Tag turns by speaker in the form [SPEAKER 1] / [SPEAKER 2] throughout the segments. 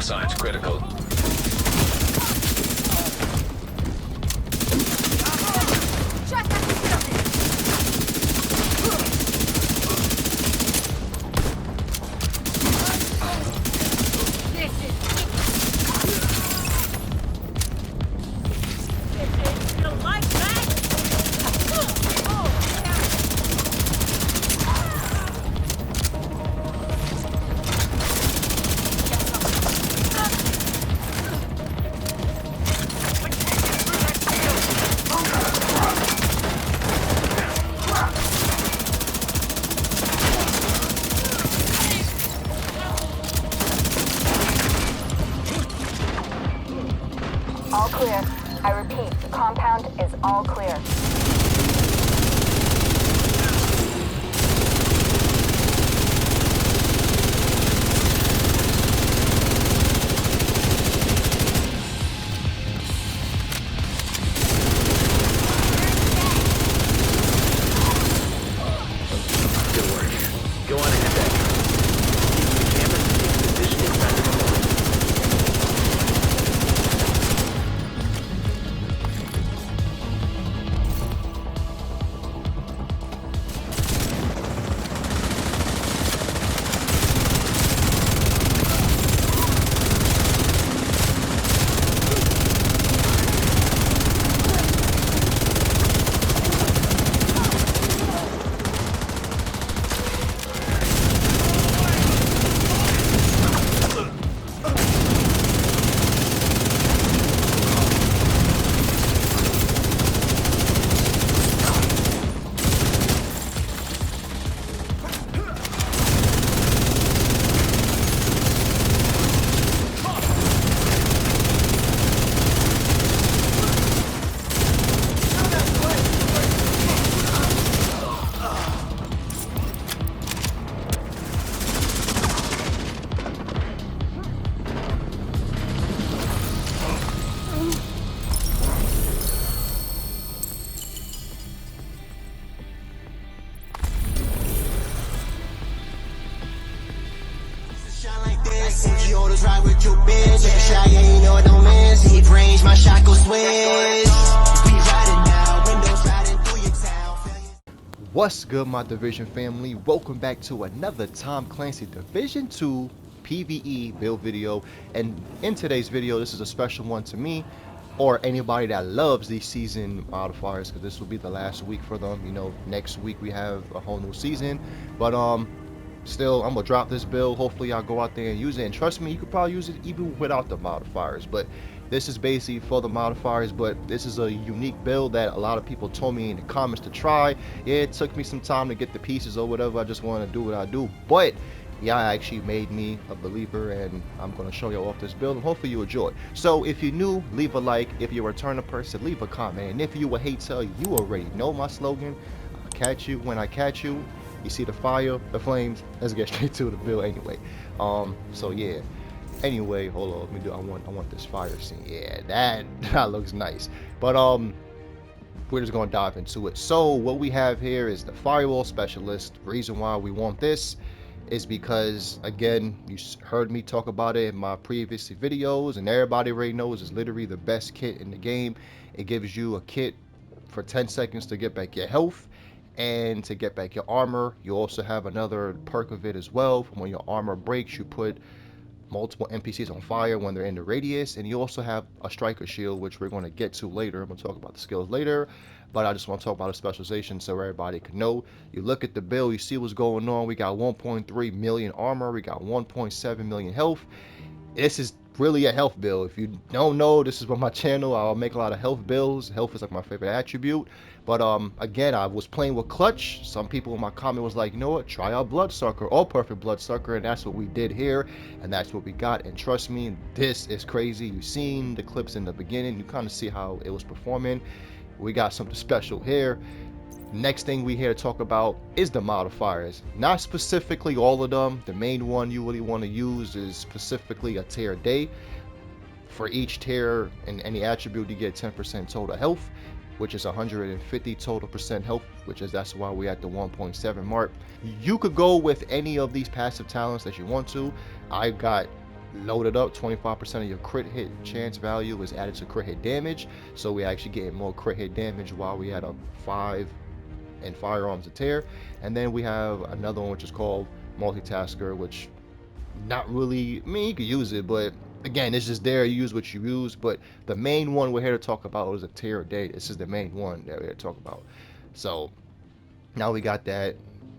[SPEAKER 1] signs critical.
[SPEAKER 2] All clear. I repeat, the compound is all clear.
[SPEAKER 1] Good work. Go on ahead, Beck. Keep the cameras in position inside the door.
[SPEAKER 3] MG orders ride with your bitch. If shy, ain't know it don't miss. Deep range, my shot go switch. We riding now, windows riding through your town.
[SPEAKER 4] What's good, my Division family? Welcome back to another Tom Clancy Division 2 PvE build video. And in today's video, this is a special one to me or anybody that loves these season modifiers, because this will be the last week for them. You know, next week we have a whole new season, but still, I'm gonna drop this build. Hopefully y'all go out there and use it, and trust me, you could probably use it even without the modifiers. But this is basically for the modifiers. But this is a unique build that a lot of people told me in the comments to try. Yeah, it took me some time to get the pieces or whatever. I just want to do what I do, but yeah, actually made me a believer, and I'm gonna show you off this build, and hopefully you enjoy it. So if you're new, leave a like. If you're a returning person, leave a comment. And if you a hater, you already know my slogan: I'll catch you when I catch you. You see the fire, the flames. Let's get straight to the build anyway. So yeah. Anyway, hold on. Let me do. I want this fire scene. Yeah, that looks nice. But we're just gonna dive into it. So what we have here is the firewall specialist. The reason why we want this is because, again, you heard me talk about it in my previous videos, and everybody already knows it's literally the best kit in the game. It gives you a kit for 10 seconds to get back your health and to get back your armor. You also have another perk of it as well. From when your armor breaks, you put multiple NPCs on fire when they're in the radius, and you also have a striker shield, which we're going to get to later. I'm going to talk about the skills later, but I just want to talk about the specialization so everybody can know. You look at the build, you see what's going on. We got 1.3 million armor, we got 1.7 million health. This is really a health build. If you don't know, this is on my channel. I'll make a lot of health builds. Health is like my favorite attribute. But again, I was playing with clutch. Some people in my comment was like, you know what, try out Bloodsucker or Perfect Bloodsucker, and that's what we did here, and that's what we got. And trust me, this is crazy. You've seen the clips in the beginning, you kind of see how it was performing. We got something special here. Next thing we here to talk about is the modifiers. Not specifically all of them. The main one you really want to use is specifically a tier day. For each tier and any attribute, you get 10% total health, which is 150 total percent health, that's why we're at the 1.7 mark. You could go with any of these passive talents that you want to. I got loaded up. 25% of your crit hit chance value is added to crit hit damage, so we actually getting more crit hit damage while we had a 5 in firearms to tear. And then we have another one which is called multitasker, which not really, I mean, you could use it, but again, it's just there. You use what you use. But the main one we're here to talk about is a tear a day. This is the main one that we're here to talk about. So now we got that.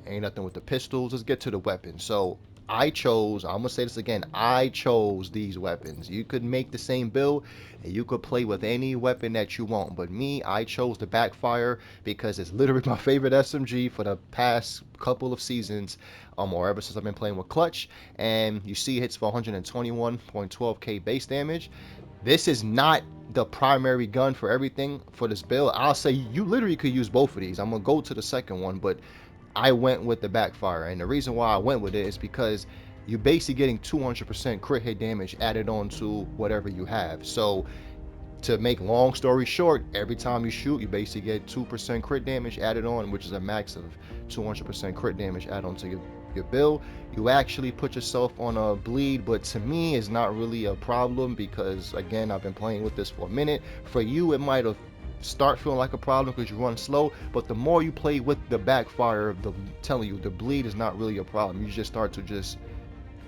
[SPEAKER 4] Ain't nothing with the pistols. Let's get to the weapons. So I'm gonna say this again, I chose these weapons. You could make the same build and you could play with any weapon that you want, but me, I chose the Backfire because it's literally my favorite SMG for the past couple of seasons, or ever since I've been playing with Clutch. And you see it hits for 121.12k base damage. This is not the primary gun for everything for this build. I'll say you literally could use both of these. I'm gonna go to the second one, but I went with the Backfire, and the reason why I went with it is because you're basically getting 200% crit hit damage added on to whatever you have. So to make long story short, every time you shoot, you basically get 2% crit damage added on, which is a max of 200% crit damage added on to your build. You actually put yourself on a bleed, but to me it's not really a problem because again, I've been playing with this for a minute. For you, it might have start feeling like a problem because you run slow, but the more you play with the Backfire, I'm telling you, the bleed is not really a problem. You just start to just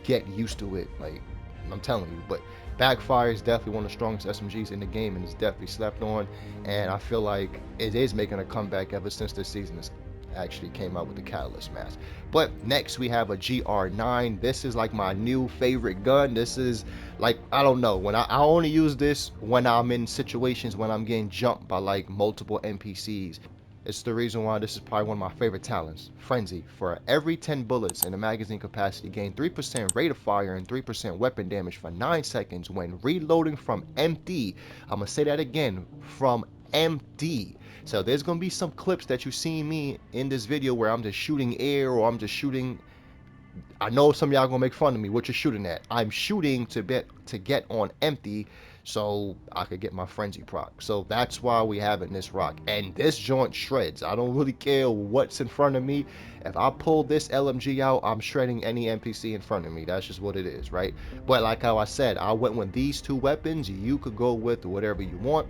[SPEAKER 4] get used to it, like I'm telling you. But Backfire is definitely one of the strongest SMGs in the game, and it's definitely slept on, and I feel like it is making a comeback ever since this season is actually came out with the Catalyst mask. But next we have a GR9. This is like my new favorite gun. This is like, I don't know, when I only use this when I'm in situations when I'm getting jumped by like multiple NPCs. It's the reason why this is probably one of my favorite talents. Frenzy. For every 10 bullets in the magazine capacity, gain 3% rate of fire and 3% weapon damage for 9 seconds when reloading from empty. I'm gonna say that again, from empty. So there's gonna be some clips that you see me in this video where I'm just shooting air, or I'm just shooting. I know some of y'all gonna make fun of me. What you're shooting at? I'm shooting to get on empty, so I could get my frenzy proc. So that's why we have it in this rock. And this joint shreds. I don't really care what's in front of me. If I pull this LMG out, I'm shredding any NPC in front of me. That's just what it is, right? But like how I said, I went with these two weapons. You could go with whatever you want.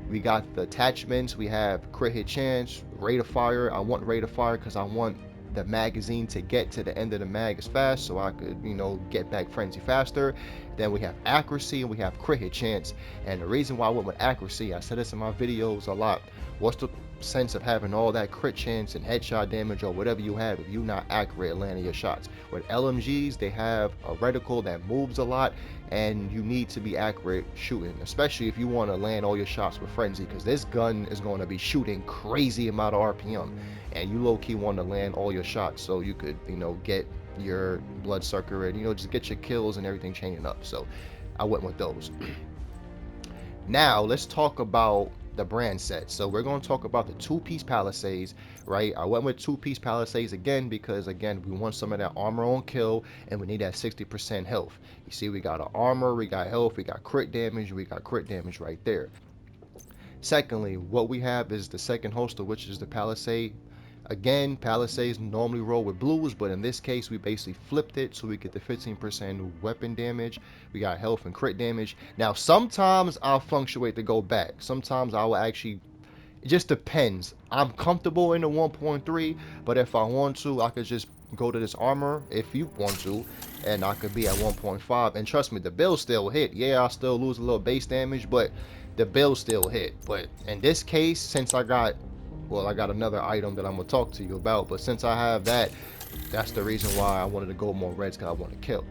[SPEAKER 4] We got the attachments. We have crit hit chance, rate of fire. I want rate of fire because I want the magazine to get to the end of the mag as fast, so I could, you know, get back frenzy faster. Then we have accuracy and we have crit hit chance. And the reason why I went with accuracy, I said this in my videos a lot, what's the sense of having all that crit chance and headshot damage or whatever you have if you're not accurate at landing your shots? With LMGs, they have a reticle that moves a lot, and you need to be accurate shooting, especially if you want to land all your shots with frenzy, because this gun is going to be shooting crazy amount of RPM, and you low-key want to land all your shots so you could, you know, get your bloodsucker and, you know, just get your kills and everything chaining up. So I went with those. Now let's talk about the brand set. So we're going to talk about the 2-piece Palisades, right? I went with 2-piece Palisades again because, again, we want some of that armor on kill, and we need that 60% health. You see, we got our armor, we got health, we got crit damage, we got crit damage right there. Secondly, what we have is the second holster, which is the Palisade. Again, Palisades normally roll with blues, but in this case we basically flipped it so we get the 15% weapon damage. We got health and crit damage. Now sometimes I'll fluctuate to go back. Sometimes I will actually, it just depends. I'm comfortable in the 1.3, but if I want to, I could just go to this armor if you want to, and I could be at 1.5. And trust me, the build still hit. Yeah, I'll still lose a little base damage, but the build still hit. But in this case, since I got, well, I got another item that I'm gonna talk to you about, but since I have that, that's the reason why I wanted to go more reds, because I want to kill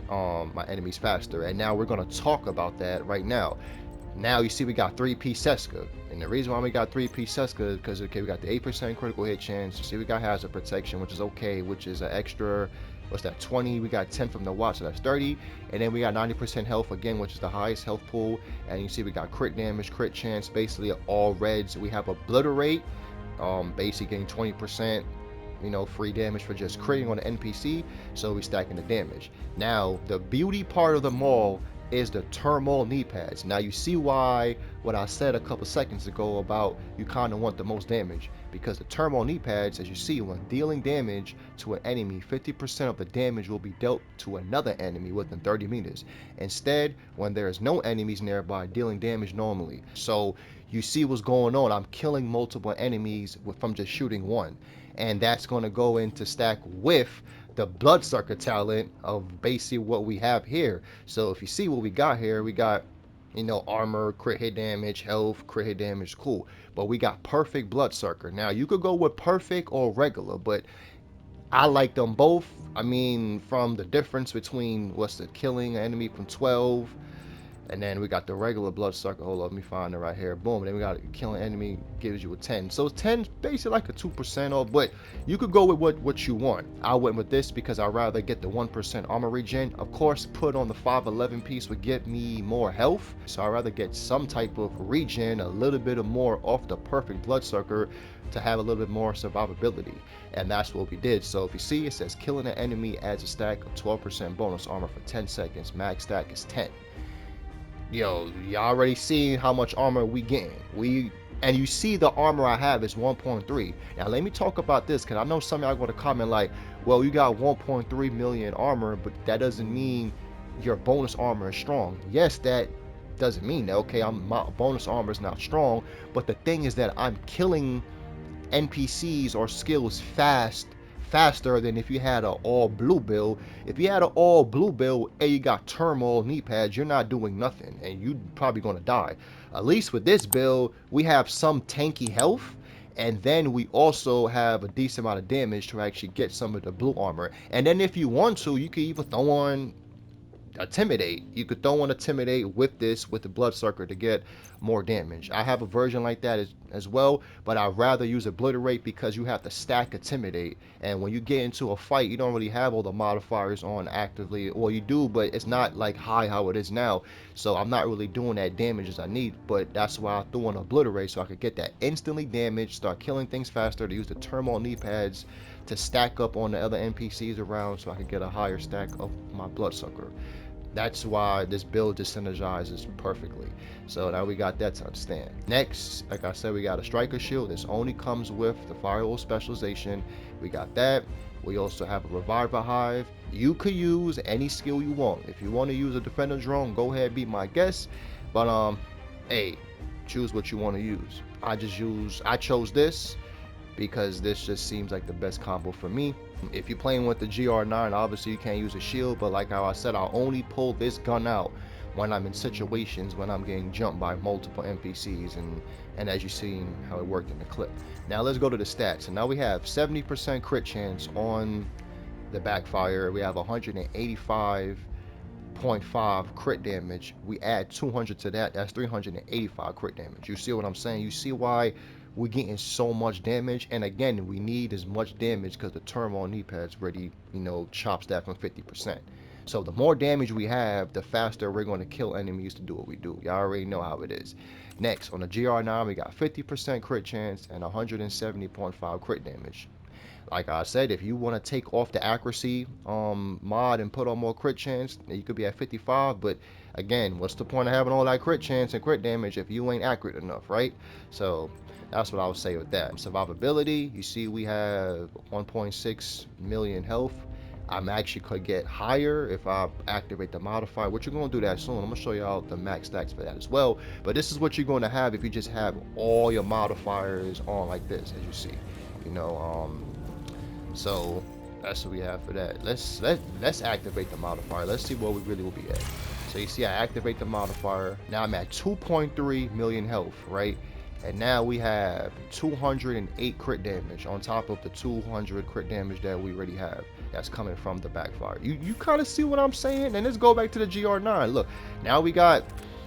[SPEAKER 4] my enemies faster. And now we're gonna talk about that right now. Now you see we got 3-piece Seska, and the reason why we got 3-piece Seska is because, okay, we got the 8% critical hit chance. You see we got hazard protection, which is okay, which is an extra, what's that, 20. We got 10 from the watch, so that's 30. And then we got 90% health again, which is the highest health pool. And you see we got crit damage, crit chance, basically all reds. We have obliterate, basically getting 20%, you know, free damage for just critting on the NPC, so we stacking the damage. Now the beauty part of them all is the Turmoil Kneepads. Now you see why what I said a couple seconds ago about you kind of want the most damage, because the Turmoil Kneepads, as you see, when dealing damage to an enemy, 50% of the damage will be dealt to another enemy within 30 meters. Instead, when there is no enemies nearby, dealing damage normally. So you see what's going on. I'm killing multiple enemies from just shooting one, and that's going to go into stack with the Bloodsucker talent of basically what we have here. So if you see what we got here, we got, you know, armor, crit hit damage, health, crit hit damage, cool. But we got Perfect Bloodsucker. Now you could go with perfect or regular, but I like them both. I mean, from the difference between what's the killing enemy from 12, and then we got the regular Bloodsucker. Hold on, let me find it right here. Boom. And then we got killing enemy gives you a 10. So 10 is basically like a 2% off, but you could go with what you want. I went with this because I'd rather get the 1% armor regen. Of course, put on the 511 piece would get me more health. So I'd rather get some type of regen, a little bit of more off the Perfect Bloodsucker to have a little bit more survivability. And that's what we did. So if you see, it says killing an enemy adds a stack of 12% bonus armor for 10 seconds. Max stack is 10. Yo, you already seen how much armor we getting. And you see the armor I have is 1.3. Now let me talk about this, because I know some of y'all going to comment like, well, you got 1.3 million armor, but that doesn't mean your bonus armor is strong. Yes, that doesn't mean that. Okay, my bonus armor is not strong, but the thing is that I'm killing NPCs or skills faster than if you had an all blue build. If you had an all blue build and you got Turmoil Kneepads, you're not doing nothing and you probably gonna die. At least with this build, we have some tanky health, and then we also have a decent amount of damage to actually get some of the blue armor. And then if you want to, you can even throw on Intimidate. You could throw on Intimidate with this, with the Bloodsucker, to get more damage. I have a version like that as well, but I'd rather use Obliterate because you have to stack Intimidate, and when you get into a fight, you don't really have all the modifiers on actively, or you do, but it's not like high how it is now, so I'm not really doing that damage as I need. But that's why I threw on Obliterate, so I could get that instantly damage, start killing things faster, to use the Turmoil Kneepads to stack up on the other NPCs around, so I could get a higher stack of my Bloodsucker. That's why this build just synergizes perfectly. So now we got that to understand. Next, like I said, we got a striker shield. This only comes with the firewall specialization. We got that. We also have a reviver hive. You could use any skill you want. If you want to use a defender drone, go ahead, be my guest. But hey, choose what you want to use. I chose this because this just seems like the best combo for me. If you're playing with the GR9, obviously you can't use a shield, but like how I said, I'll only pull this gun out when I'm in situations when I'm getting jumped by multiple NPCs, and as you seen how it worked in the clip. Now let's go to the stats. And now we have 70% crit chance on the Backfire. We have 185.5 crit damage. We add 200 to that, that's 385 crit damage. You see what I'm saying? You see why we're getting so much damage? And again, we need as much damage because the Turmoil Kneepads already, you know, chops that from 50%. So the more damage we have, the faster we're going to kill enemies to do what we do. Y'all already know how it is. Next, on the GR9, we got 50% crit chance and 170.5 crit damage. Like I said, if you want to take off the accuracy mod and put on more crit chance, you could be at 55. But again, what's the point of having all that crit chance and crit damage if you ain't accurate enough, right? So that's what I would say with that. Survivability, you see we have 1.6 million health. I'm actually could get higher if I activate the modifier, which you're going to do that soon. I'm going to show y'all the max stacks for that as well. But this is what you're going to have if you just have all your modifiers on like this, as you see. You know, so that's what we have for that. Let's activate the modifier. Let's see where we really will be at. So you see I activate the modifier. Now I'm at 2.3 million health, right? And now we have 208 crit damage on top of the 200 crit damage that we already have. That's coming from the Backfire. You kind of see what I'm saying? And let's go back to the GR9. Look, now we got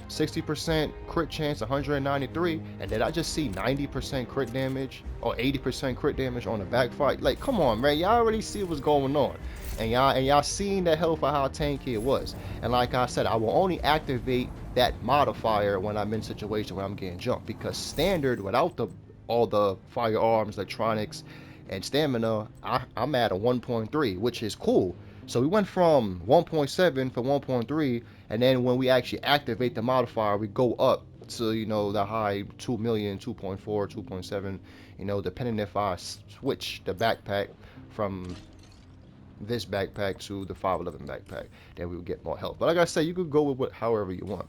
[SPEAKER 4] 60% crit chance, 193, and then I just see 90% crit damage or 80% crit damage on the Backfire. Like, come on, man, y'all already see what's going on, and y'all seen the health of how tanky it was. And like I said, I will only activate that modifier when I'm in situation where I'm getting jumped, because standard without all the firearms, electronics, and stamina, I'm at a 1.3, which is cool. So we went from 1.7 for 1.3, and then when we actually activate the modifier, we go up to, you know, the high 2 million, 2.4, 2.7, you know, depending if I switch the backpack from this backpack to the 511 backpack, then we will get more health. But like I said, you could go with however you want.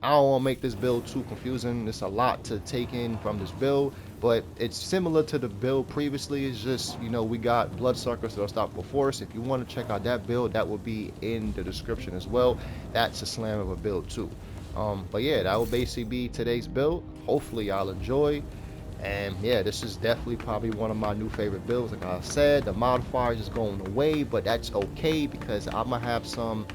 [SPEAKER 4] I don't want to make this build too confusing. There's a lot to take in from this build, but it's similar to the build previously. It's just, you know, we got Bloodsucker, so Unstoppable Force. If you want to check out that build, that will be in the description as well. That's a slam of a build too. But yeah, that will basically be today's build. Hopefully y'all enjoy. And yeah, this is definitely probably one of my new favorite builds. Like I said, the modifiers is going away, but that's okay because I'm gonna have some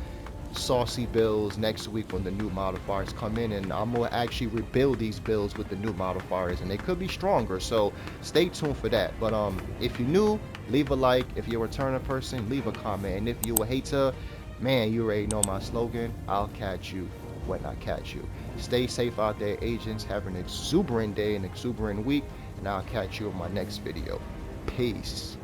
[SPEAKER 4] saucy builds next week when the new modifiers come in, and I'm gonna actually rebuild these builds with the new modifiers, and they could be stronger, so stay tuned for that. But if you're new, leave a like. If you're a returning person, leave a comment. And if you're a hater, man, you already know my slogan: I'll catch you when I catch you. Stay safe out there, agents. Have an exuberant day, an exuberant week, and I'll catch you in my next video. Peace.